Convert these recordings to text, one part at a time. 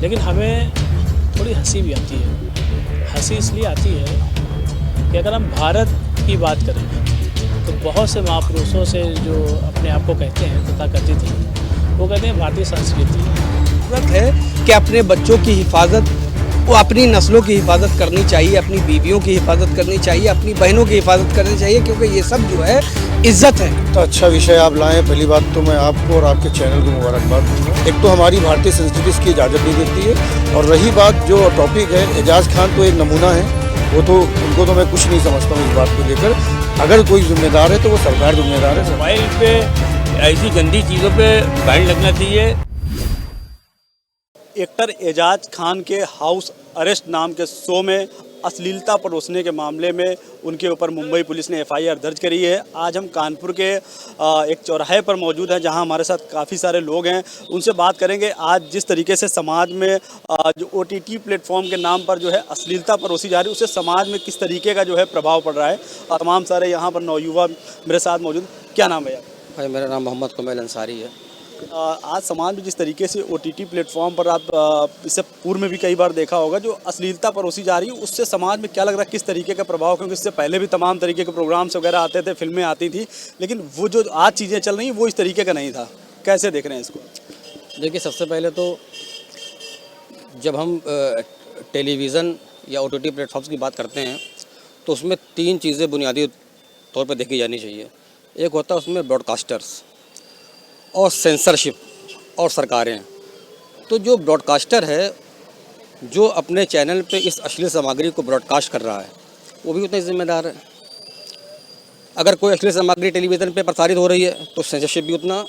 लेकिन हमें थोड़ी हंसी भी आती है। हंसी इसलिए आती है कि अगर हम भारत की बात करें तो बहुत से महापुरुषों से जो अपने आप को कहते हैं तथाकथित हैं, वो कहते हैं भारतीय संस्कृति ज़रूरत है कि अपने बच्चों की हिफाजत, वो अपनी नस्लों की हिफाजत करनी चाहिए, अपनी बीवियों की हिफाजत करनी चाहिए, अपनी बहनों की हिफाजत करनी चाहिए, क्योंकि ये सब जो है इज्जत है। तो अच्छा विषय आप लाएं। पहली बात तो मैं आपको और आपके चैनल को मुबारकबाद दूंगा। एक तो हमारी भारतीय संस्कृति इसकी इजाज़त नहीं देती है, और रही बात जो टॉपिक है, एजाज खान तो एक नमूना है, वो तो उनको तो मैं कुछ नहीं समझता हूँ इस बात को लेकर। अगर कोई जिम्मेदार है तो वो सरकार जिम्मेदार है। मोबाइल पे ऐसी गंदी चीज़ों पे बैन लगना चाहिए। एक्टर एजाज खान के हाउस अरेस्ट नाम के शो में अश्लीलता परोसने के मामले में उनके ऊपर मुंबई पुलिस ने एफआईआर दर्ज करी है। आज हम कानपुर के एक चौराहे पर मौजूद हैं, जहां हमारे साथ काफ़ी सारे लोग हैं। उनसे बात करेंगे आज जिस तरीके से समाज में जो ओटीटी प्लेटफॉर्म के नाम पर जो है अश्लीलता परोसी जा रही है, उससे समाज में किस तरीके का जो है प्रभाव पड़ रहा है। तमाम सारे यहाँ पर नौयुवा मेरे साथ मौजूद। क्या नाम है आपका? भाई मेरा नाम मोहम्मद कुमैल अंसारी है। आज समाज में जिस तरीके से ओटीटी प्लेटफॉर्म पर आप इससे पूर्व में भी कई बार देखा होगा जो अश्लीलता परोसी जा रही है, उससे समाज में क्या लग रहा है, किस तरीके का प्रभाव? क्योंकि इससे पहले भी तमाम तरीके के प्रोग्राम्स वगैरह आते थे, फिल्में आती थी, लेकिन वो जो आज चीज़ें चल रही हैं वो इस तरीके का नहीं था। कैसे देख रहे हैं इसको? देखिए, सबसे पहले तो जब हम टेलीविज़न या ओटीटी प्लेटफॉर्म्स की बात करते हैं तो उसमें 3 चीज़ें बुनियादी तौर पर देखी जानी चाहिए। एक होता है उसमें ब्रॉडकास्टर्स और सेंसरशिप और सरकारें। तो जो ब्रॉडकास्टर है, जो अपने चैनल पे इस अश्लील सामग्री को ब्रॉडकास्ट कर रहा है, वो भी उतना ही जिम्मेदार है। अगर कोई अश्लील सामग्री टेलीविज़न पे प्रसारित हो रही है तो सेंसरशिप भी उतना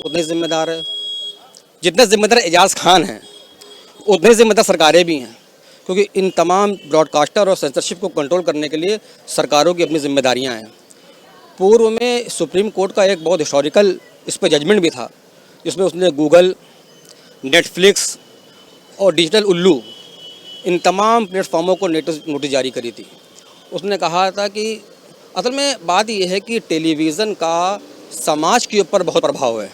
ही जिम्मेदार है। जितने जिम्मेदार एजाज खान हैं उतने जिम्मेदार सरकारें भी हैं, क्योंकि इन तमाम ब्रॉडकास्टर और सेंसरशिप को कंट्रोल करने के लिए सरकारों की अपनी जिम्मेदारियाँ हैं। पूर्व में सुप्रीम कोर्ट का एक बहुत हिस्टोरिकल इस पर जजमेंट भी था, जिसमें उसने गूगल, नेटफ्लिक्स और डिजिटल उल्लू इन तमाम प्लेटफॉर्मों को नोटिस जारी करी थी। उसने कहा था कि असल में बात यह है कि टेलीविज़न का समाज के ऊपर बहुत प्रभाव है।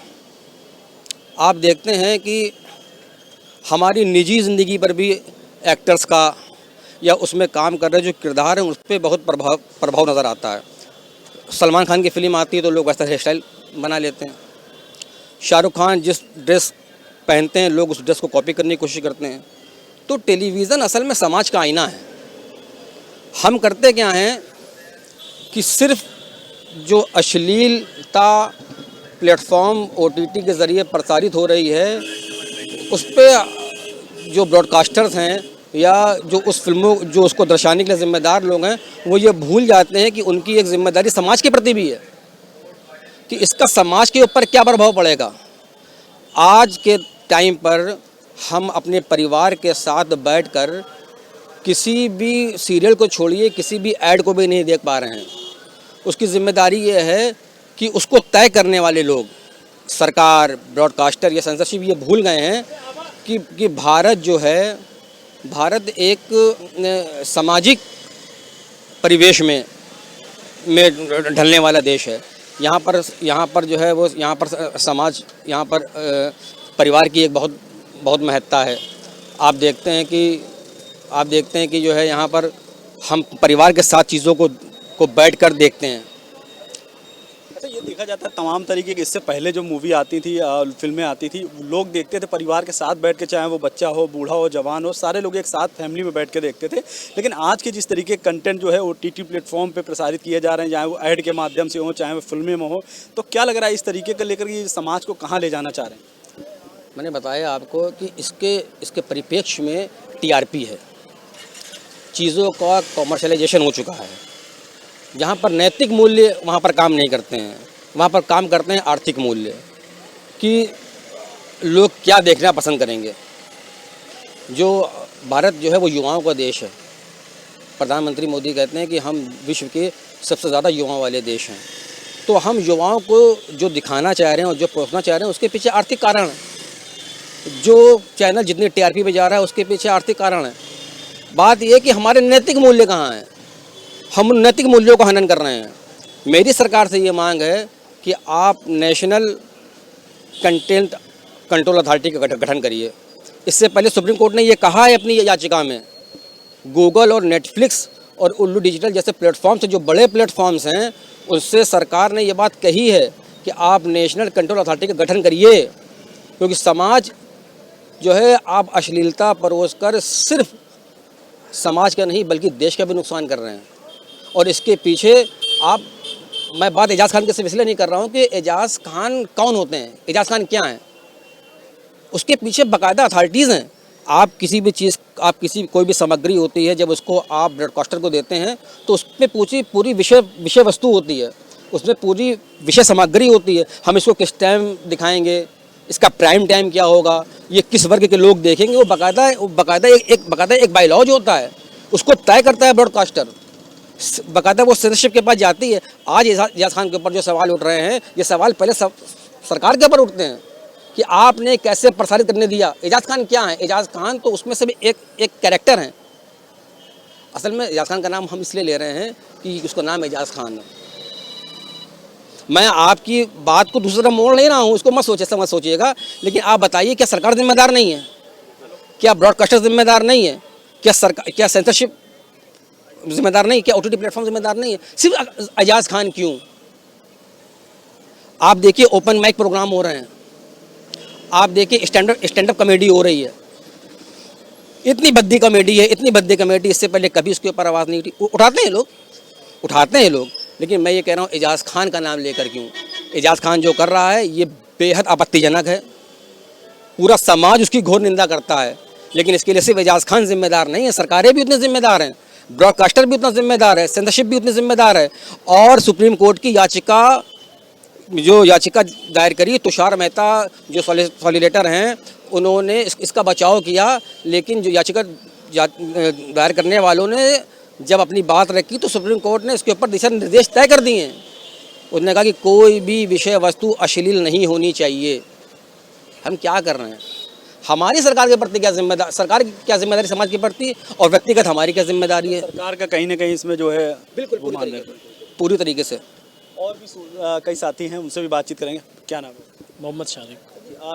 आप देखते हैं कि हमारी निजी ज़िंदगी पर भी एक्टर्स का या उसमें काम कर रहे जो किरदार हैं उस पर बहुत प्रभाव नज़र आता है। सलमान खान की फ़िल्म आती है तो लोग वैसा हेयर स्टाइल बना लेते हैं। शाहरुख खान जिस ड्रेस पहनते हैं लोग उस ड्रेस को कॉपी करने की कोशिश करते हैं। तो टेलीविज़न असल में समाज का आईना है। हम करते क्या हैं कि सिर्फ जो अश्लीलता प्लेटफॉर्म ओटीटी के ज़रिए प्रसारित हो रही है उस पर जो ब्रॉडकास्टर्स हैं या जो उस फिल्मों जो उसको दर्शाने के लिए ज़िम्मेदार लोग हैं, वो ये भूल जाते हैं कि उनकी एक ज़िम्मेदारी समाज के प्रति भी है कि इसका समाज के ऊपर क्या प्रभाव पड़ेगा। आज के टाइम पर हम अपने परिवार के साथ बैठकर किसी भी सीरियल को छोड़िए, किसी भी ऐड को भी नहीं देख पा रहे हैं। उसकी ज़िम्मेदारी ये है कि उसको तय करने वाले लोग, सरकार, ब्रॉडकास्टर या सेंसरशिप, ये भूल गए हैं कि भारत जो है, भारत एक सामाजिक परिवेश में ढलने वाला देश है। यहाँ पर जो है वो यहाँ पर समाज, यहाँ पर परिवार की एक बहुत महत्ता है। आप देखते हैं कि जो है यहाँ पर हम परिवार के साथ चीज़ों को बैठकर देखते हैं। अच्छा, ये देखा जाता है तमाम तरीके की, इससे पहले जो मूवी आती थी, फिल्में आती थी, लोग देखते थे परिवार के साथ बैठ के, चाहे वो बच्चा हो, बूढ़ा हो, जवान हो, सारे लोग एक साथ फैमिली में बैठ के देखते थे। लेकिन आज के जिस तरीके कंटेंट जो है ओटीटी प्लेटफॉर्म पे प्रसारित किए जा रहे हैं, चाहे वो ऐड के माध्यम से हो, चाहे वो फिल्में में हो, तो क्या लग रहा है इस तरीके को लेकर कि समाज को कहाँ ले जाना चाह रहे हैं? मैंने बताया आपको कि इसके परिप्रेक्ष्य में टीआरपी है, चीज़ों का कॉमर्शलाइजेशन हो चुका है। जहाँ पर नैतिक मूल्य वहाँ पर काम नहीं करते हैं, वहाँ पर काम करते हैं आर्थिक मूल्य, कि लोग क्या देखना पसंद करेंगे। जो भारत जो है वो युवाओं का देश है। प्रधानमंत्री मोदी कहते हैं कि हम विश्व के सबसे ज़्यादा युवाओं वाले देश हैं। तो हम युवाओं को जो दिखाना चाह रहे हैं और जो परोसना चाह रहे हैं उसके पीछे आर्थिक कारण है। जो चैनल जितनी टीआरपी पे जा रहा है उसके पीछे आर्थिक कारण है। बात यह है कि हमारे नैतिक मूल्य कहाँ हैं, हम उन नैतिक मूल्यों का हनन कर रहे हैं। मेरी सरकार से ये मांग है कि आप नेशनल कंटेंट कंट्रोल अथॉरिटी का गठन करिए, इससे पहले सुप्रीम कोर्ट ने ये कहा है अपनी याचिका में, गूगल और नेटफ्लिक्स और उल्लू डिजिटल जैसे प्लेटफॉर्म्स जो बड़े प्लेटफॉर्म्स हैं, उससे सरकार ने ये बात कही है कि आप नेशनल कंट्रोल अथॉरिटी का गठन करिए, क्योंकि समाज जो है आप अश्लीलता परोस कर सिर्फ समाज का नहीं बल्कि देश का भी नुकसान कर रहे हैं। और इसके पीछे मैं बात एजाज़ खान के सिर्फ इसलिए नहीं कर रहा हूँ कि एजाज़ खान कौन होते हैं, एजाज़ खान क्या हैं, उसके पीछे बाकायदा अथॉरिटीज़ हैं। आप किसी भी चीज़, कोई भी सामग्री होती है, जब उसको आप ब्रॉडकास्टर को देते हैं तो उसमें पूरी विषय वस्तु होती है, उसमें पूरी विषय सामग्री होती है। हम इसको किस टाइम दिखाएंगे, इसका प्राइम टाइम क्या होगा, ये किस वर्ग के लोग देखेंगे, वो बाकायदा एक बायलॉज होता है, उसको तय करता है ब्रॉडकास्टर। बाकायदा वो सेंसरशिप के पास जाती है। आज एजाज़ खान के ऊपर जो सवाल उठ रहे हैं, ये सवाल पहले सरकार के ऊपर उठते हैं कि आपने कैसे प्रसारित करने दिया। एजाज़ खान क्या है? एजाज़ खान तो उसमें से भी एक कैरेक्टर हैं। असल में एजाज़ खान का नाम हम इसलिए ले रहे हैं कि उसका नाम एजाज़ खान है। मैं आपकी बात को दूसरा मोड़ नहीं रहा हूँ, उसको मत सोचिएगा, लेकिन आप बताइए, क्या सरकार जिम्मेदार नहीं है? क्या ब्रॉडकास्टर जिम्मेदार नहीं है? क्या सेंसरशिप जिम्मेदार नहीं? क्या OTT प्लेटफॉर्म जिम्मेदार नहीं है? सिर्फ एजाज़ खान क्यों? आप देखिए ओपन माइक प्रोग्राम हो रहे हैं, आप देखिए स्टैंड अप कॉमेडी हो रही है, इतनी भद्दी कॉमेडी है, इतनी भद्दी कॉमेडी, इससे पहले कभी उसके ऊपर आवाज़ नहीं उठी। उठाते हैं लोग, लेकिन मैं ये कह रहा हूँ एजाज़ खान का नाम लेकर क्यों? एजाज़ खान जो कर रहा है ये बेहद आपत्तिजनक है, पूरा समाज उसकी घोर निंदा करता है, लेकिन इसके लिए सिर्फ एजाज़ खान जिम्मेदार नहीं है, सरकारें भी उतने जिम्मेदार हैं, ब्रॉडकास्टर भी उतना जिम्मेदार है, सेंसरशिप भी उतनी जिम्मेदार है। और सुप्रीम कोर्ट की याचिका दायर करी, तुषार मेहता जो सॉलिसिटर हैं, उन्होंने इसका बचाव किया, लेकिन जो याचिका दायर करने वालों ने जब अपनी बात रखी तो सुप्रीम कोर्ट ने इसके ऊपर दिशा निर्देश तय कर दिए हैं। उन्होंने कहा कि कोई भी विषय वस्तु अश्लील नहीं होनी चाहिए। हम क्या कर रहे हैं? हमारी सरकार के प्रति क्या जिम्मेदार, सरकार की क्या जिम्मेदारी समाज के प्रति, और व्यक्तिगत हमारी क्या जिम्मेदारी है? सरकार का कहीं ना कहीं इसमें जो है बिल्कुल पूरी तरीके से। और भी कई साथी हैं, उनसे भी बातचीत करेंगे। क्या नाम है? मोहम्मद शारिक।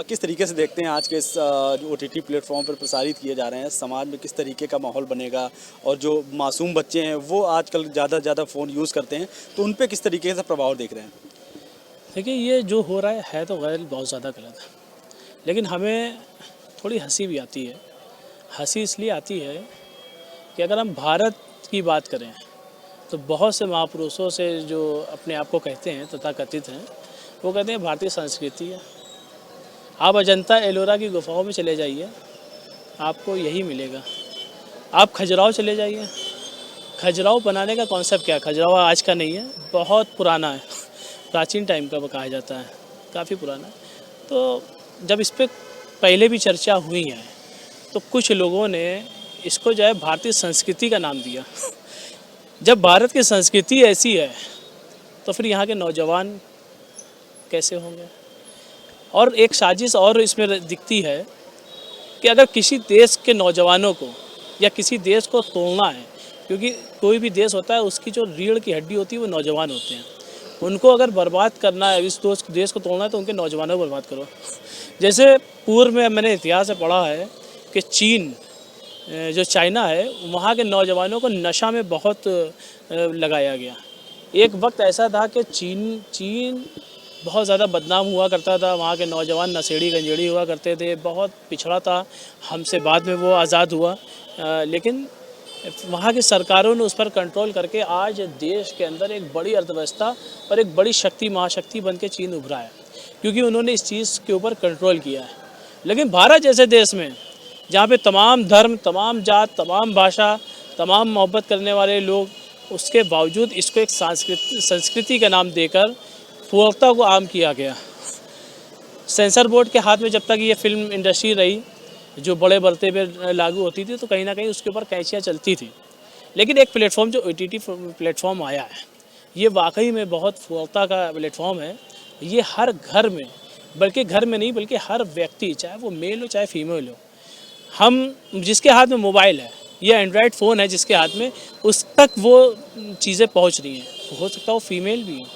किस तरीके से देखते हैं आज के इस जो OTT प्लेटफॉर्म पर प्रसारित किए जा रहे हैं, समाज में किस तरीके का माहौल बनेगा, और जो मासूम बच्चे हैं वो आजकल ज़्यादा फ़ोन यूज़ करते हैं, तो उन पे किस तरीके से प्रभाव देख रहे हैं? देखिए, ये जो हो रहा है तो गैर बहुत ज़्यादा गलत है, लेकिन हमें थोड़ी हंसी भी आती है। हंसी इसलिए आती है कि अगर हम भारत की बात करें तो बहुत से महापुरुषों से जो अपने आप को कहते हैं, तथाकथित हैं, वो कहते हैं भारतीय संस्कृति है। आप अजंता एलोरा की गुफाओं में चले जाइए, आपको यही मिलेगा। आप खजुराहो चले जाइए, खजुराहो बनाने का कॉन्सेप्ट क्या है? खजुराहो आज का नहीं है, बहुत पुराना है, प्राचीन टाइम का कहा जाता है, काफ़ी पुराना है। तो जब इस पर पहले भी चर्चा हुई है तो कुछ लोगों ने इसको जो है भारतीय संस्कृति का नाम दिया। जब भारत की संस्कृति ऐसी है तो फिर यहाँ के नौजवान कैसे होंगे? और एक साजिश और इसमें दिखती है कि अगर किसी देश के नौजवानों को या किसी देश को तोड़ना है, क्योंकि कोई भी देश होता है उसकी जो रीढ़ की हड्डी होती है वो नौजवान होते हैं, उनको अगर बर्बाद करना है, इस देश को तोड़ना है, तो उनके नौजवानों को बर्बाद करो। जैसे पूर्व में मैंने इतिहास में पढ़ा है कि चीन, जो चाइना है, वहाँ के नौजवानों को नशा में बहुत लगाया गया। एक वक्त ऐसा था कि चीन बहुत ज़्यादा बदनाम हुआ करता था, वहाँ के नौजवान नशेड़ी गंजेड़ी हुआ करते थे, बहुत पिछड़ा था। हमसे बाद में वो आज़ाद हुआ, लेकिन वहाँ की सरकारों ने उस पर कंट्रोल करके आज देश के अंदर एक बड़ी अर्थव्यवस्था और एक बड़ी महाशक्ति बन के चीन उभरा है, क्योंकि उन्होंने इस चीज़ के ऊपर कंट्रोल किया है। लेकिन भारत जैसे देश में, जहाँ पे तमाम धर्म, तमाम जात, तमाम भाषा, तमाम मोहब्बत करने वाले लोग, उसके बावजूद इसको एक संस्कृति का नाम देकर फूलता को आम किया गया। सेंसर बोर्ड के हाथ में जब तक ये फिल्म इंडस्ट्री रही, जो बड़े बर्ते पे लागू होती थी, तो कहीं ना कहीं उसके ऊपर कैंचियाँ चलती थी। लेकिन एक प्लेटफॉर्म जो OTT प्लेटफॉर्म आया है, ये वाकई में बहुत फूलता का प्लेटफॉर्म है। ये हर घर में, बल्कि घर में नहीं बल्कि हर व्यक्ति, चाहे वो मेल हो चाहे फीमेल हो, हम जिसके हाथ में मोबाइल है या एंड्रॉयड फ़ोन है जिसके हाथ में, उस तक वो चीज़ें पहुंच रही हैं। हो सकता है वो फीमेल भी हो,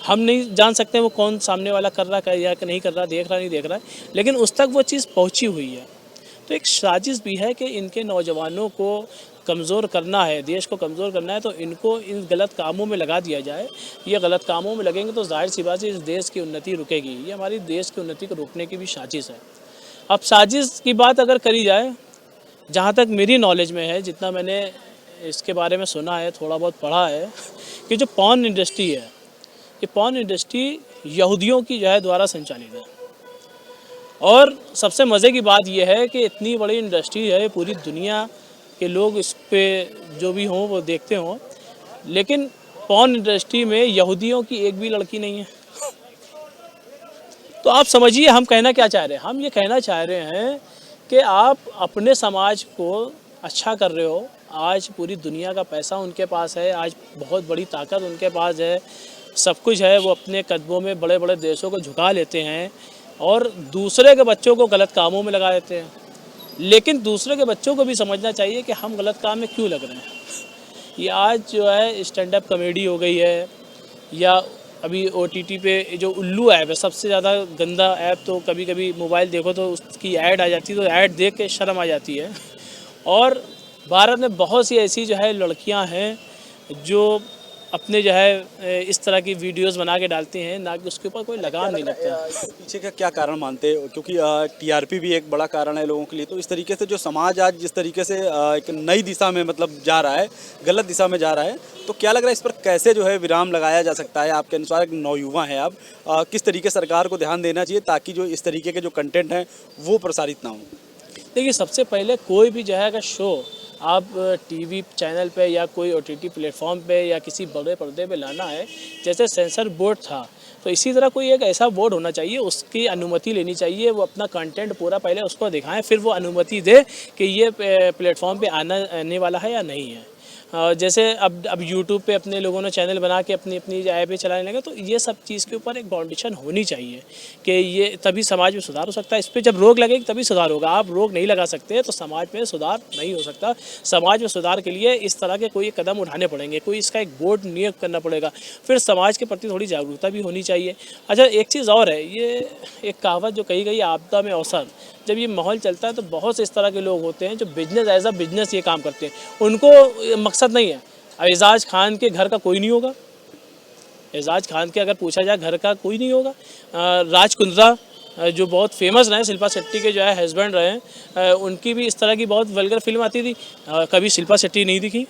हम नहीं जान सकते वो कौन सामने वाला कर रहा है या नहीं कर रहा, देख रहा नहीं देख रहा है, लेकिन उस तक वो चीज़ पहुंची हुई है। तो एक साजिश भी है कि इनके नौजवानों को कमज़ोर करना है, देश को कमज़ोर करना है, तो इनको इन गलत कामों में लगा दिया जाए। ये गलत कामों में लगेंगे तो जाहिर सी बात है इस देश की उन्नति रुकेगी। ये हमारी देश की उन्नति को रोकने की भी साजिश है। अब साजिश की बात अगर करी जाए, जहाँ तक मेरी नॉलेज में है, जितना मैंने इसके बारे में सुना है, थोड़ा बहुत पढ़ा है, कि जो पॉर्न इंडस्ट्री है, ये पॉर्न इंडस्ट्री यहूदियों की जो है द्वारा संचालित है। और सबसे मज़े की बात यह है कि इतनी बड़ी इंडस्ट्री है, पूरी दुनिया के लोग इस पे जो भी हों वो देखते हों, लेकिन पॉर्न इंडस्ट्री में यहूदियों की एक भी लड़की नहीं है। तो आप समझिए हम कहना क्या चाह रहे हैं। हम ये कहना चाह रहे हैं कि आप अपने समाज को अच्छा कर रहे हो। आज पूरी दुनिया का पैसा उनके पास है, आज बहुत बड़ी ताकत उनके पास है, सब कुछ है, वो अपने कदमों में बड़े बड़े देशों को झुका लेते हैं और दूसरे के बच्चों को गलत कामों में लगा देते हैं। लेकिन दूसरे के बच्चों को भी समझना चाहिए कि हम गलत काम में क्यों लग रहे हैं। ये आज जो है स्टैंड अप कॉमेडी हो गई है, या अभी OTT पे जो उल्लू ऐप है, सबसे ज़्यादा गंदा ऐप। तो कभी कभी मोबाइल देखो तो उसकी ऐड आ जाती है, तो ऐड देख के शर्म आ जाती है। और भारत में बहुत सी ऐसी जो है लड़कियां हैं जो अपने जो है इस तरह की वीडियोस बना के डालती हैं, ना कि उसके ऊपर कोई लगाम नहीं लगता। इसके पीछे का क्या कारण मानते हैं? क्योंकि TRP भी एक बड़ा कारण है लोगों के लिए। तो इस तरीके से जो समाज आज जिस तरीके से एक नई दिशा में मतलब जा रहा है, गलत दिशा में जा रहा है, तो क्या लग रहा है इस पर कैसे जो है विराम लगाया जा सकता है? आपके अनुसार एक नौयुवा है आप, किस तरीके सरकार को ध्यान देना चाहिए ताकि जो इस तरीके के जो कंटेंट हैं वो प्रसारित ना हो? देखिए, सबसे पहले कोई भी जो है अगर शो आप TV चैनल पे या कोई OTT प्लेटफॉर्म पे या किसी बड़े पर्दे पे लाना है, जैसे सेंसर बोर्ड था, तो इसी तरह कोई एक ऐसा बोर्ड होना चाहिए, उसकी अनुमति लेनी चाहिए। वो अपना कंटेंट पूरा पहले उसको दिखाएं, फिर वो अनुमति दे कि ये प्लेटफॉर्म पे आने वाला है या नहीं है। जैसे अब YouTube पे अपने लोगों ने चैनल बना के अपनी अपनी ऐप चलाने लगे, तो ये सब चीज़ के ऊपर एक बाउंडेशन होनी चाहिए कि ये तभी समाज में सुधार हो सकता है। इस पर जब रोक लगेगी तभी सुधार होगा। आप रोक नहीं लगा सकते तो समाज में सुधार नहीं हो सकता। समाज में सुधार के लिए इस तरह के कोई कदम उठाने पड़ेंगे, कोई इसका एक बोर्ड नियुक्त करना पड़ेगा, फिर समाज के प्रति थोड़ी जागरूकता भी होनी चाहिए। अच्छा, एक चीज़ और है, ये एक कहावत जो कही गई, आपदा में अवसर। जब ये माहौल चलता है तो बहुत से इस तरह के लोग होते हैं जो बिजनेस एज अ बिजनेस ये काम करते हैं। उनको मकसद नहीं है। एजाज खान के घर का कोई नहीं होगा, एजाज खान के अगर पूछा जाए घर का कोई नहीं होगा। राज कुंद्रा जो बहुत फेमस रहे, शिल्पा शेट्टी के जो है हस्बैंड रहे, उनकी भी इस तरह की बहुत वल्गर फिल्म आती थी, कभी शिल्पा शेट्टी नहीं दिखी,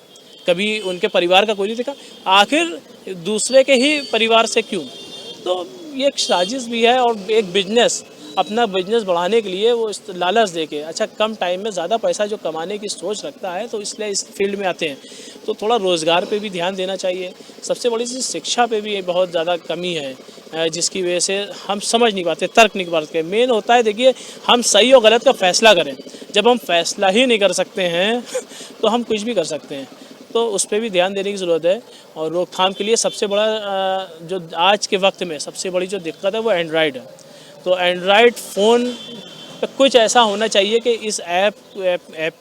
कभी उनके परिवार का कोई नहीं दिखा। आखिर दूसरे के ही परिवार से क्यों? तो ये एक साजिश भी है। और एक बिजनेस, अपना बिजनेस बढ़ाने के लिए वो इस लालच दे के, अच्छा कम टाइम में ज़्यादा पैसा जो कमाने की सोच रखता है, तो इसलिए इस फील्ड में आते हैं। तो थोड़ा रोज़गार पे भी ध्यान देना चाहिए। सबसे बड़ी चीज़ शिक्षा पे भी बहुत ज़्यादा कमी है, जिसकी वजह से हम समझ नहीं पाते, तर्क नहीं पाते। मेन होता है, देखिए, हम सही और गलत का फैसला करें। जब हम फैसला ही नहीं कर सकते हैं तो हम कुछ भी कर सकते हैं। तो उस पर भी ध्यान देने की ज़रूरत है। और रोकथाम के लिए सबसे बड़ा जो आज के वक्त में सबसे बड़ी जो दिक्कत है वो एंड्रॉयड है। तो एंड्रॉयड फ़ोन पे कुछ ऐसा होना चाहिए कि इस ऐप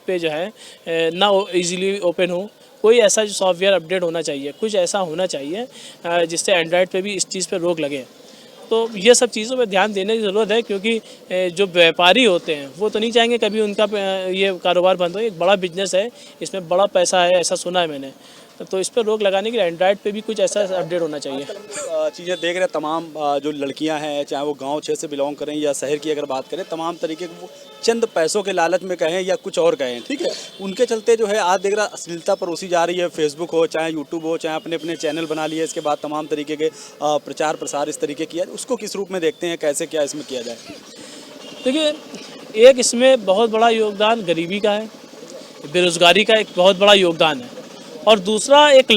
पे जो है ना इजीली ओपन हो। कोई ऐसा जो सॉफ्टवेयर अपडेट होना चाहिए, कुछ ऐसा होना चाहिए जिससे एंड्रॉयड पे भी इस चीज़ पे रोक लगे। तो ये सब चीज़ों पे ध्यान देने की ज़रूरत है, क्योंकि जो व्यापारी होते हैं वो तो नहीं चाहेंगे कभी उनका ये कारोबार बंद हो। एक बड़ा बिजनेस है, इसमें बड़ा पैसा है, ऐसा सुना है मैंने। तो इस पर रोक लगाने के लिए एंड्रॉयड पे भी कुछ ऐसा अपडेट होना चाहिए। चीज़ें देख रहे हैं, तमाम जो लड़कियां हैं, चाहे वो गांव क्षेत्र से बिलोंग करें या शहर की अगर बात करें, तमाम तरीके के वो चंद पैसों के लालच में कहें या कुछ और कहें, ठीक है, उनके चलते जो है आज देख रहा अश्लीलता परोसी जा रही है। फेसबुक हो, चाहे यूट्यूब हो, चाहे अपने अपने चैनल बना लिए, इसके बाद तमाम तरीके के प्रचार प्रसार इस तरीके किया, उसको किस रूप में देखते हैं, कैसे क्या इसमें किया जाए? देखिए, एक इसमें बहुत बड़ा योगदान गरीबी का है, बेरोज़गारी का एक बहुत बड़ा योगदान है। और दूसरा एक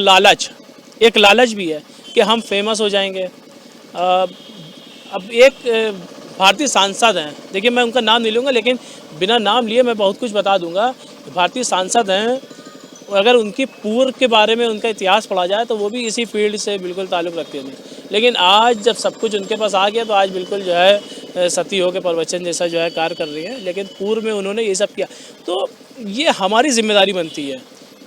लालच भी है कि हम फेमस हो जाएंगे। अब एक भारतीय सांसद हैं, देखिए मैं उनका नाम नहीं लूँगा, लेकिन बिना नाम लिए मैं बहुत कुछ बता दूंगा। भारतीय सांसद हैं, अगर उनकी पूर्व के बारे में उनका इतिहास पढ़ा जाए तो वो भी इसी फील्ड से बिल्कुल ताल्लुक़ रखते हैं। लेकिन आज जब सब कुछ उनके पास आ गया तो आज बिल्कुल जो है सती हो के प्रवचन जैसा जो है कार्य कर रही है। लेकिन पूर्व में उन्होंने ये सब किया। तो ये हमारी जिम्मेदारी बनती है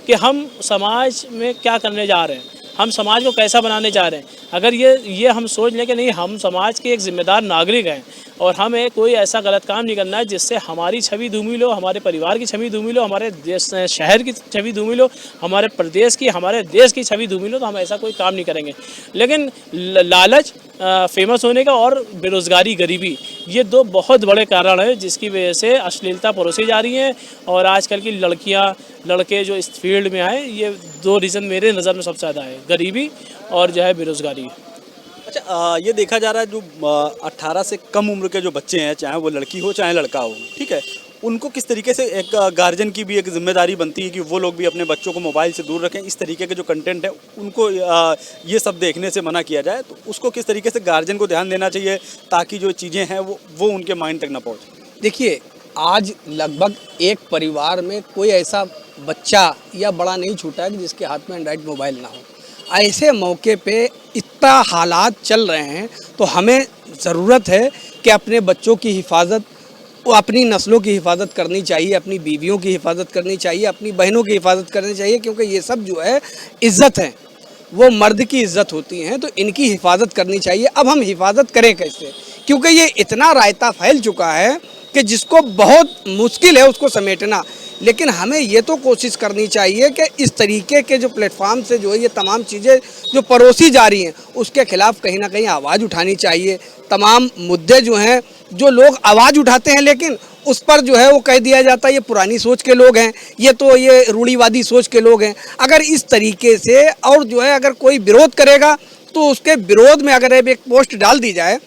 कि हम समाज में क्या करने जा रहे हैं। हम समाज को कैसा बनाने जा रहे हैं। अगर ये हम सोच लें कि नहीं, हम समाज के एक जिम्मेदार नागरिक हैं और हमें कोई ऐसा गलत काम नहीं करना है जिससे हमारी छवि धूमिल हो, हमारे परिवार की छवि धूमिल हो, हमारे देश शहर की छवि धूमिल हो, हमारे प्रदेश की, हमारे देश की छवि धूमिल हो, तो हम ऐसा कोई काम नहीं करेंगे। लेकिन लालच, फेमस होने का और बेरोज़गारी, गरीबी, ये दो बहुत बड़े कारण हैं जिसकी वजह से अश्लीलता परोसी जा रही है। और आजकल की लड़कियां, लड़के जो इस फील्ड में आए, ये दो रीज़न मेरे नज़र में सबसे ज़्यादा है, गरीबी और जो है बेरोज़गारी। अच्छा, ये देखा जा रहा है जो 18 से कम उम्र के जो बच्चे हैं, चाहे वो लड़की हो चाहे लड़का हो, ठीक है, उनको किस तरीके से एक गार्जियन की भी एक जिम्मेदारी बनती है कि वो लोग भी अपने बच्चों को मोबाइल से दूर रखें, इस तरीके के जो कंटेंट है उनको ये सब देखने से मना किया जाए, तो उसको किस तरीके से गार्जियन को ध्यान देना चाहिए ताकि जो चीज़ें हैं वो उनके माइंड तक ना पहुँचे। देखिए, आज लगभग एक परिवार में कोई ऐसा बच्चा या बड़ा नहीं छूटा है कि जिसके हाथ में एंड्रॉइड मोबाइल ना हो। ऐसे मौके पे इतना हालात चल रहे हैं तो हमें ज़रूरत है कि अपने बच्चों की हिफाजत, अपनी नस्लों की हिफाजत करनी चाहिए, अपनी बीवियों की हिफाजत करनी चाहिए, अपनी बहनों की हिफाजत करनी चाहिए, क्योंकि ये सब जो है इज़्ज़त है, वो मर्द की इज़्ज़त होती हैं, तो इनकी हिफाजत करनी चाहिए। अब हम हिफाजत करें कैसे, क्योंकि ये इतना रायता फैल चुका है कि जिसको बहुत मुश्किल है उसको समेटना। लेकिन हमें ये तो कोशिश करनी चाहिए कि इस तरीके के जो प्लेटफॉर्म से जो है ये तमाम चीज़ें जो परोसी जा रही हैं उसके खिलाफ कहीं ना कहीं आवाज़ उठानी चाहिए। तमाम मुद्दे जो हैं, जो लोग आवाज़ उठाते हैं लेकिन उस पर जो है वो कह दिया जाता है ये पुरानी सोच के लोग हैं, ये रूढ़िवादी सोच के लोग हैं। अगर इस तरीके से और जो है अगर कोई विरोध करेगा तो उसके विरोध में अगर एक पोस्ट डाल दी जाए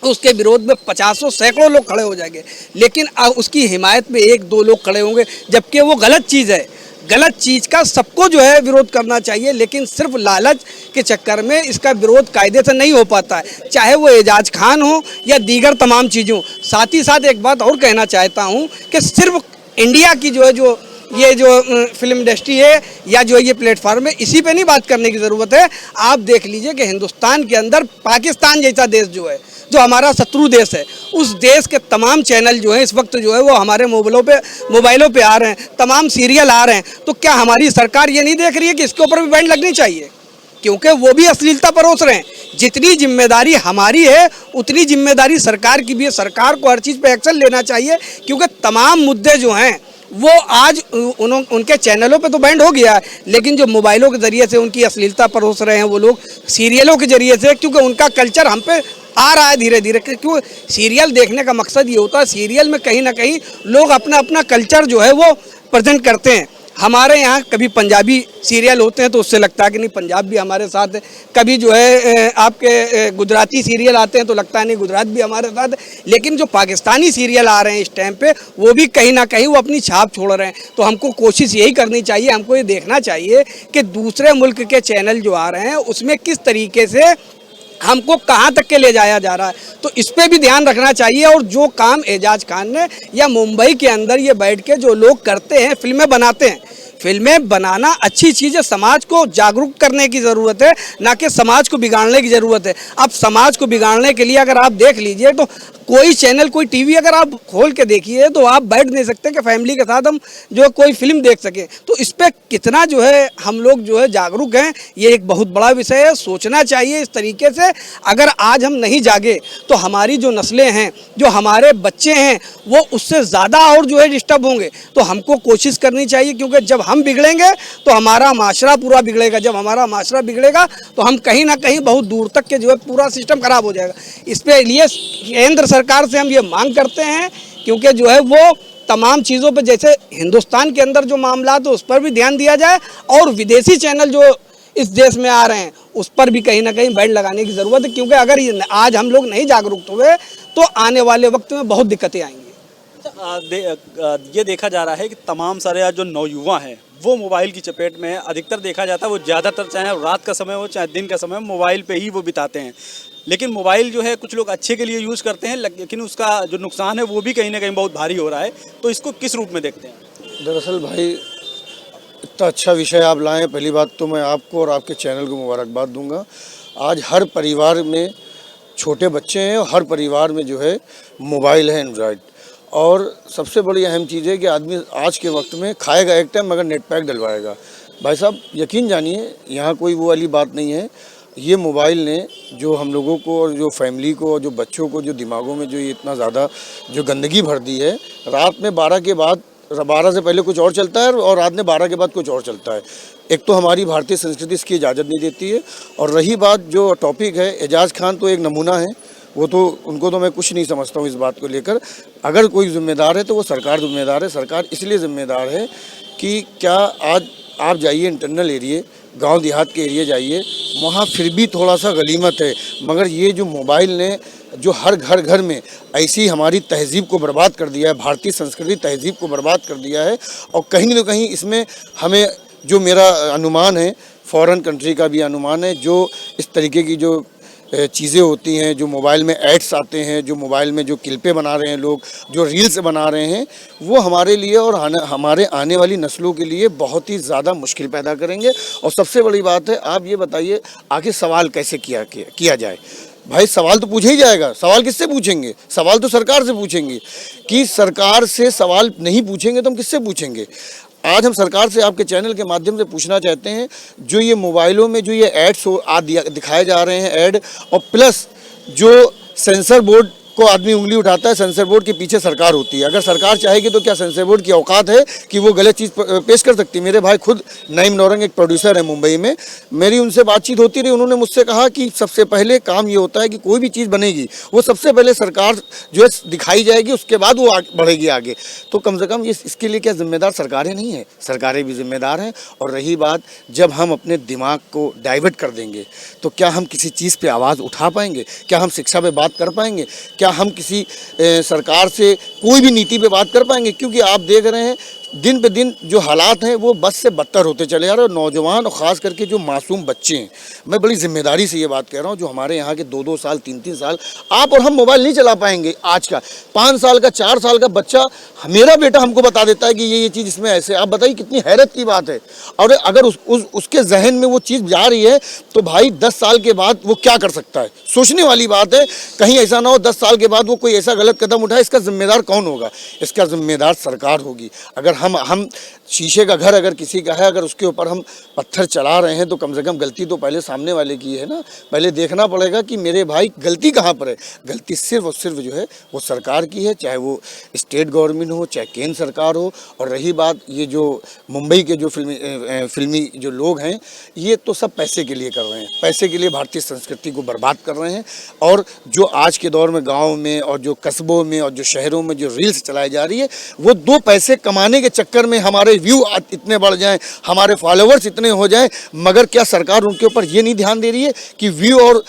तो उसके विरोध में 50 सैकड़ों लोग खड़े हो जाएंगे, लेकिन उसकी हिमायत में 1-2 लोग खड़े होंगे, जबकि वो गलत चीज़ है। गलत चीज़ का सबको जो है विरोध करना चाहिए, लेकिन सिर्फ लालच के चक्कर में इसका विरोध कायदे से नहीं हो पाता है, चाहे वो एजाज खान हो या दीगर तमाम चीज़ों। साथ ही साथ एक बात और कहना चाहता हूँ कि सिर्फ इंडिया की जो है ये जो फिल्म इंडस्ट्री है या जो ये प्लेटफॉर्म है, इसी पे नहीं बात करने की ज़रूरत है। आप देख लीजिए कि हिंदुस्तान के अंदर पाकिस्तान जैसा देश जो है, जो हमारा शत्रु देश है, उस देश के तमाम चैनल जो है इस वक्त जो है वो हमारे मोबाइलों पे आ रहे हैं, तमाम सीरियल आ रहे हैं। तो क्या हमारी सरकार ये नहीं देख रही है कि इसके ऊपर भी बैन लगनी चाहिए, क्योंकि वो भी अश्लीलता परोस रहे हैं। जितनी जिम्मेदारी हमारी है उतनी जिम्मेदारी सरकार की भी है। सरकार को हर चीज़ पे एक्शन लेना चाहिए, क्योंकि तमाम मुद्दे जो हैं वो आज उनके चैनलों पे तो बैंड हो गया है, लेकिन जो मोबाइलों के ज़रिए से उनकी अश्लीलता परोस रहे हैं वो लोग, सीरियलों के ज़रिए से, क्योंकि उनका कल्चर हम पे आ रहा है धीरे धीरे। क्यों सीरियल देखने का मकसद ये होता है, सीरियल में कहीं ना कहीं लोग अपना अपना कल्चर जो है वो प्रेजेंट करते हैं। हमारे यहाँ कभी पंजाबी सीरियल होते हैं तो उससे लगता है कि नहीं पंजाब भी हमारे साथ है, कभी जो है आपके गुजराती सीरियल आते हैं तो लगता है नहीं गुजरात भी हमारे साथ है। लेकिन जो पाकिस्तानी सीरियल आ रहे हैं इस टाइम पे, वो भी कहीं ना कहीं वो अपनी छाप छोड़ रहे हैं। तो हमको कोशिश यही करनी चाहिए, हमको ये देखना चाहिए कि दूसरे मुल्क के चैनल जो आ रहे हैं उसमें किस तरीके से हमको कहाँ तक के ले जाया जा रहा है, तो इस पे भी ध्यान रखना चाहिए। और जो काम एजाज खान ने या मुंबई के अंदर ये बैठ के जो लोग करते हैं, फिल्में बनाते हैं, फिल्में बनाना अच्छी चीज़ है, समाज को जागरूक करने की ज़रूरत है, ना कि समाज को बिगाड़ने की ज़रूरत है। अब समाज को बिगाड़ने के लिए अगर आप देख लीजिए तो कोई चैनल, कोई टीवी अगर आप खोल के देखिए तो आप बैठ नहीं सकते कि फैमिली के साथ हम जो कोई फिल्म देख सकें। तो इस पर कितना जो है हम लोग जो है जागरूक हैं, ये एक बहुत बड़ा विषय है। सोचना चाहिए इस तरीके से। अगर आज हम नहीं जागे तो हमारी जो नस्लें हैं, जो हमारे बच्चे हैं, वो उससे ज़्यादा और जो है डिस्टर्ब होंगे। तो हमको कोशिश करनी चाहिए, क्योंकि जब हम बिगड़ेंगे तो हमारा माशरा पूरा बिगड़ेगा। जब हमारा माशरा बिगड़ेगा तो हम कहीं ना कहीं बहुत दूर तक के जो है पूरा सिस्टम खराब हो जाएगा। इस पे लिए केंद्र सरकार से हम ये मांग करते हैं, क्योंकि जो है वो तमाम चीज़ों पे, जैसे हिंदुस्तान के अंदर जो मामला है तो उस पर भी ध्यान दिया जाए, और विदेशी चैनल जो इस देश में आ रहे हैं उस पर भी कहीं ना कहीं बैन लगाने की ज़रूरत है। क्योंकि अगर आज हम लोग नहीं जागरूक हुए तो आने वाले वक्त में बहुत दिक्कतें आएंगी। ये देखा जा रहा है कि तमाम सारे जो नौयुवा हैं वो मोबाइल की चपेट में है। अधिकतर देखा जाता है वो ज़्यादातर, चाहे रात का समय हो चाहे दिन का समय हो, मोबाइल पे ही वो बिताते हैं। लेकिन मोबाइल जो है कुछ लोग अच्छे के लिए यूज़ करते हैं, लेकिन उसका जो नुकसान है वो भी कहीं ना कहीं बहुत भारी हो रहा है। तो इसको किस रूप में देखते हैं? दरअसल भाई, इतना अच्छा विषय आप लाएं, पहली बात तो मैं आपको और आपके चैनल को मुबारकबाद दूंगा। आज हर परिवार में छोटे बच्चे हैं और हर परिवार में जो है मोबाइल है, एंड्रॉयड। और सबसे बड़ी अहम चीज़ है कि आदमी आज के वक्त में खाएगा एक टाइम मगर नेट पैक डलवाएगा। भाई साहब यकीन जानिए, यहाँ कोई वो वाली बात नहीं है। ये मोबाइल ने जो हम लोगों को और जो फैमिली को और जो बच्चों को जो दिमागों में जो ये इतना ज़्यादा जो गंदगी भर दी है, रात में 12 के बाद, 12 से पहले कुछ और चलता है और रात में 12 के बाद कुछ और चलता है। एक तो हमारी भारतीय संस्कृति इसकी इजाज़त नहीं देती है, और रही बात जो टॉपिक है, एजाज खान तो एक नमूना है, वो तो उनको तो मैं कुछ नहीं समझता हूँ इस बात को लेकर। अगर कोई जिम्मेदार है तो वो सरकार जिम्मेदार है। सरकार इसलिए जिम्मेदार है कि क्या आज आप जाइए इंटरनल एरिया, गांव देहात के एरिया जाइए, वहाँ फिर भी थोड़ा सा गलीमत है, मगर ये जो मोबाइल ने जो हर घर में ऐसी हमारी तहज़ीब को बर्बाद कर दिया है, भारतीय संस्कृति तहज़ीब को बर्बाद कर दिया है। और कहीं न कहीं इसमें हमें, जो मेरा अनुमान है, फॉरेन कंट्री का भी अनुमान है, जो इस तरीके की जो चीज़ें होती हैं, जो मोबाइल में एड्स आते हैं, जो मोबाइल में जो क्लिपें बना रहे हैं लोग, जो रील्स बना रहे हैं, वो हमारे लिए और हमारे आने वाली नस्लों के लिए बहुत ही ज़्यादा मुश्किल पैदा करेंगे। और सबसे बड़ी बात है, आप ये बताइए आखिर सवाल कैसे किया जाए। भाई सवाल तो पूछा ही जाएगा, सवाल किससे पूछेंगे? सवाल तो सरकार से पूछेंगे। कि सरकार से सवाल नहीं पूछेंगे तो हम किससे पूछेंगे? आज हम सरकार से आपके चैनल के माध्यम से पूछना चाहते हैं, जो ये मोबाइलों में जो ये एड्स दिखाए जा रहे हैं ऐड, और प्लस जो सेंसर बोर्ड को आदमी उंगली उठाता है, सेंसर बोर्ड के पीछे सरकार होती है। अगर सरकार चाहेगी तो क्या सेंसर बोर्ड की औकात है कि वो गलत चीज़ पेश कर सकती है? मेरे भाई खुद नईम नौरंग एक प्रोड्यूसर है मुंबई में, मेरी उनसे बातचीत होती रही। उन्होंने मुझसे कहा कि सबसे पहले काम ये होता है कि कोई भी चीज़ बनेगी वो सबसे पहले सरकार जो है दिखाई जाएगी, उसके बाद वो बढ़ेगी आगे। तो कम से कम ये इसके लिए क्या जिम्मेदार सरकारें नहीं हैं? सरकारें भी जिम्मेदार हैं। और रही बात, जब हम अपने दिमाग को डाइवर्ट कर देंगे तो क्या हम किसी चीज़ पे आवाज़ उठा पाएंगे? क्या हम शिक्षा पे बात कर पाएंगे? क्या हम किसी सरकार से कोई भी नीति पे बात कर पाएंगे? क्योंकि आप देख रहे हैं दिन पे दिन जो हालात हैं वो बद से बदतर होते चले जा रहे हैं। नौजवान और ख़ास करके जो मासूम बच्चे हैं, मैं बड़ी जिम्मेदारी से ये बात कह रहा हूँ, जो हमारे यहाँ के 2-2 साल 3-3 साल, आप और हम मोबाइल नहीं चला पाएंगे। आज का 5 साल का 4 साल का बच्चा, मेरा बेटा हमको बता देता है कि ये चीज़ इसमें ऐसे। आप बताइए कितनी हैरत की बात है। और अगर उसके जहन में वो चीज़ जा रही है तो भाई 10 साल के बाद वो क्या कर सकता है? सोचने वाली बात है। कहीं ऐसा ना हो 10 साल के बाद वो कोई ऐसा गलत कदम उठाए। इसका जिम्मेदार कौन होगा? इसका जिम्मेदार सरकार होगी। अगर हम शीशे का घर अगर किसी का है, अगर उसके ऊपर हम पत्थर चला रहे हैं तो कम से कम गलती तो पहले सामने वाले की है ना। पहले देखना पड़ेगा कि मेरे भाई गलती कहाँ पर है। गलती सिर्फ और सिर्फ जो है वो सरकार की है, चाहे वो स्टेट गवर्नमेंट हो, चाहे केंद्र सरकार हो। और रही बात ये जो मुंबई के जो फिल्मी जो लोग हैं, ये तो सब पैसे के लिए कर रहे हैं, पैसे के लिए भारतीय संस्कृति को बर्बाद कर रहे हैं। और जो आज के दौर में गाँव में और जो कस्बों में और जो शहरों में जो रील्स चलाई जा रही है, वो 2 पैसे कमाने के चक्कर में हमारे व्यू इतने बढ़ जाएं, हमारे फॉलोअर्स इतने हो जाएं, मगर क्या सरकार उनके ऊपर ये नहीं ध्यान दे रही है कि व्यू और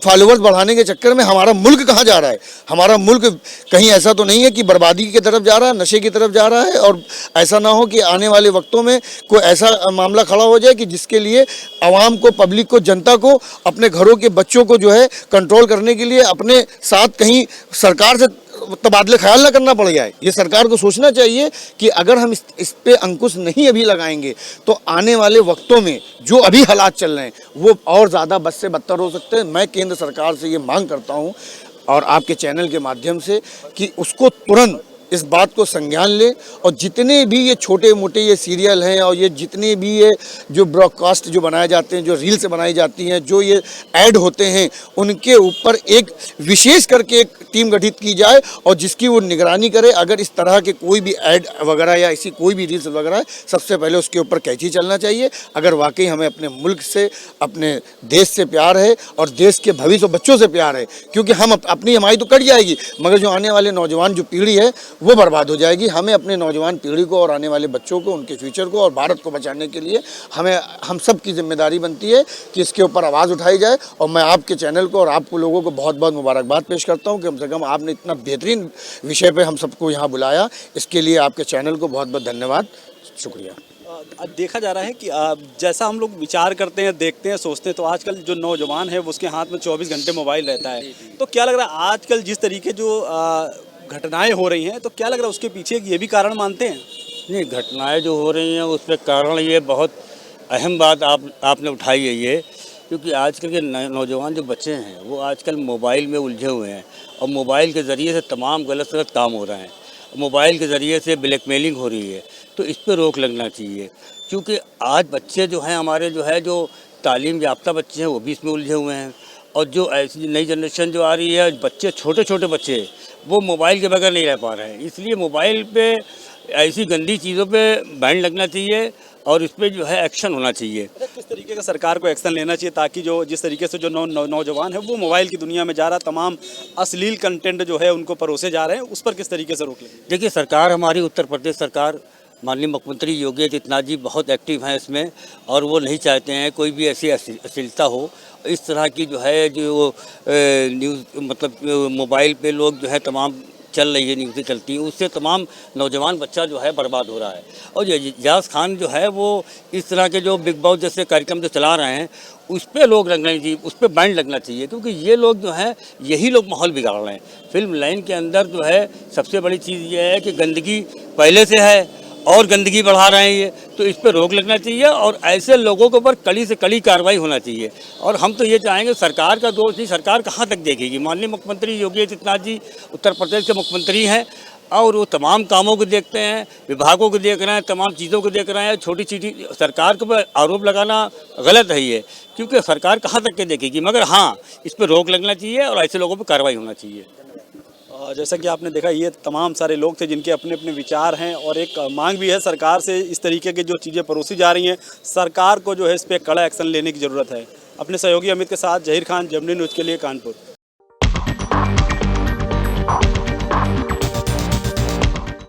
फॉलोअर्स बढ़ाने के चक्कर में हमारा मुल्क कहाँ जा रहा है? हमारा मुल्क कहीं ऐसा तो नहीं है कि बर्बादी की तरफ जा रहा है, नशे की तरफ जा रहा है? और ऐसा ना हो कि आने वाले वक्तों में कोई ऐसा मामला खड़ा हो जाए कि जिसके लिए आवाम को, पब्लिक को, जनता को, अपने घरों के बच्चों को जो है कंट्रोल करने के लिए अपने साथ कहीं सरकार से तबादले ख्याल ना करना पड़ जाए। ये सरकार को सोचना चाहिए कि अगर हम इस पे अंकुश नहीं अभी लगाएंगे तो आने वाले वक्तों में जो अभी हालात चल रहे हैं वो और ज़्यादा बद से बदतर हो सकते हैं। मैं केंद्र सरकार से ये मांग करता हूँ और आपके चैनल के माध्यम से कि उसको तुरंत इस बात को संज्ञान ले, और जितने भी ये छोटे मोटे ये सीरियल हैं और ये जितने भी ये जो ब्रॉडकास्ट जो बनाए जाते हैं, जो रील्स बनाई जाती हैं, जो ये ऐड होते हैं, उनके ऊपर एक विशेष करके एक टीम गठित की जाए और जिसकी वो निगरानी करे। अगर इस तरह के कोई भी ऐड वगैरह या ऐसी कोई भी रील्स वगैरह है, सबसे पहले उसके ऊपर कैंची चलना चाहिए। अगर वाकई हमें अपने मुल्क से, अपने देश से प्यार है और देश के भविष्य और बच्चों से प्यार है, क्योंकि हम अपनी हमारी तो कट जाएगी मगर जो आने वाले नौजवान जो पीढ़ी है वो बर्बाद हो जाएगी। हमें अपने नौजवान पीढ़ी को और आने वाले बच्चों को, उनके फ्यूचर को और भारत को बचाने के लिए हम सब की जिम्मेदारी बनती है कि इसके ऊपर आवाज़ उठाई जाए। और मैं आपके चैनल को और आपको लोगों को बहुत बहुत मुबारकबाद पेश करता हूँ कि कम से कम आपने इतना बेहतरीन विषय पे हम सबको यहाँ बुलाया। इसके लिए आपके चैनल को बहुत बहुत धन्यवाद, शुक्रिया। देखा जा रहा है कि जैसा हम लोग विचार करते हैं, देखते हैं, सोचते हैं, तो आजकल जो नौजवान है वो उसके हाथ में 24 घंटे मोबाइल रहता है। तो क्या लग रहा है आजकल जिस तरीके जो घटनाएं हो रही हैं, तो क्या लग रहा है उसके पीछे ये भी कारण मानते हैं? नहीं, घटनाएं जो हो रही हैं उसके कारण ये बहुत अहम बात आपने उठाई है ये, क्योंकि आजकल के नौजवान जो बच्चे हैं वो आजकल मोबाइल में उलझे हुए हैं और मोबाइल के ज़रिए से तमाम गलत काम हो रहे हैं। मोबाइल के ज़रिए से ब्लैकमेलिंग हो रही है, तो इस पर रोक लगना चाहिए। क्योंकि आज बच्चे जो हैं हमारे जो तालीम याफ्ता बच्चे हैं वो भी इसमें उलझे हुए हैं, और जो ऐसी नई जनरेशन जो आ रही है, बच्चे छोटे छोटे बच्चे वो मोबाइल के बगैर नहीं रह पा रहे हैं। इसलिए मोबाइल पे ऐसी गंदी चीज़ों पे बैन लगना चाहिए और इस पर जो है एक्शन होना चाहिए। किस तरीके का सरकार को एक्शन लेना चाहिए ताकि जो जिस तरीके से जो नौजवान है वो मोबाइल की दुनिया में जा रहा, तमाम अश्लील कंटेंट जो है उनको परोसे जा रहे हैं, उस पर किस तरीके से रोक लेंगे? देखिए, सरकार हमारी उत्तर प्रदेश सरकार, माननीय मुख्यमंत्री योगी आदित्यनाथ जी बहुत एक्टिव हैं इसमें, और वो नहीं चाहते हैं कोई भी ऐसी अश्लीलता हो। इस तरह की जो है जो न्यूज़ मतलब मोबाइल पे लोग जो है तमाम चल रही है, न्यूज़ें चलती हैं, उससे तमाम नौजवान बच्चा जो है बर्बाद हो रहा है। और एजाज खान जो है वो इस तरह के जो बिग बॉस जैसे कार्यक्रम जो चला रहे हैं उस पर लोग लगना चाहिए, उस पर बैन लगना चाहिए, क्योंकि ये लोग जो हैं यही लोग माहौल बिगाड़ रहे हैं। फिल्म लाइन के अंदर जो है सबसे बड़ी चीज़ ये है कि गंदगी पहले से है और गंदगी बढ़ा रहे हैं ये, तो इस पर रोक लगना चाहिए और ऐसे लोगों के ऊपर कड़ी से कड़ी कार्रवाई होना चाहिए। और हम तो ये चाहेंगे, सरकार का दोष नहीं, सरकार कहाँ तक देखेगी। माननीय मुख्यमंत्री योगी आदित्यनाथ जी उत्तर प्रदेश के मुख्यमंत्री हैं और वो तमाम कामों को देखते हैं, विभागों को देख रहे हैं, तमाम चीज़ों को देख रहे हैं। छोटी चीज़ सरकार के ऊपर आरोप लगाना गलत है ये, क्योंकि सरकार कहाँ तक के देखेगी। मगर हाँ, इस पर रोक लगना चाहिए और ऐसे लोगों पर कार्रवाई होना चाहिए। जैसा कि आपने देखा, ये तमाम सारे लोग थे जिनके अपने अपने विचार हैं और एक मांग भी है सरकार से। इस तरीके की जो चीज़ें परोसी जा रही हैं, सरकार को जो है इस पर कड़ा एक्शन लेने की ज़रूरत है। अपने सहयोगी अमित के साथ जहीर खान, जमनी न्यूज़ के लिए कानपुर।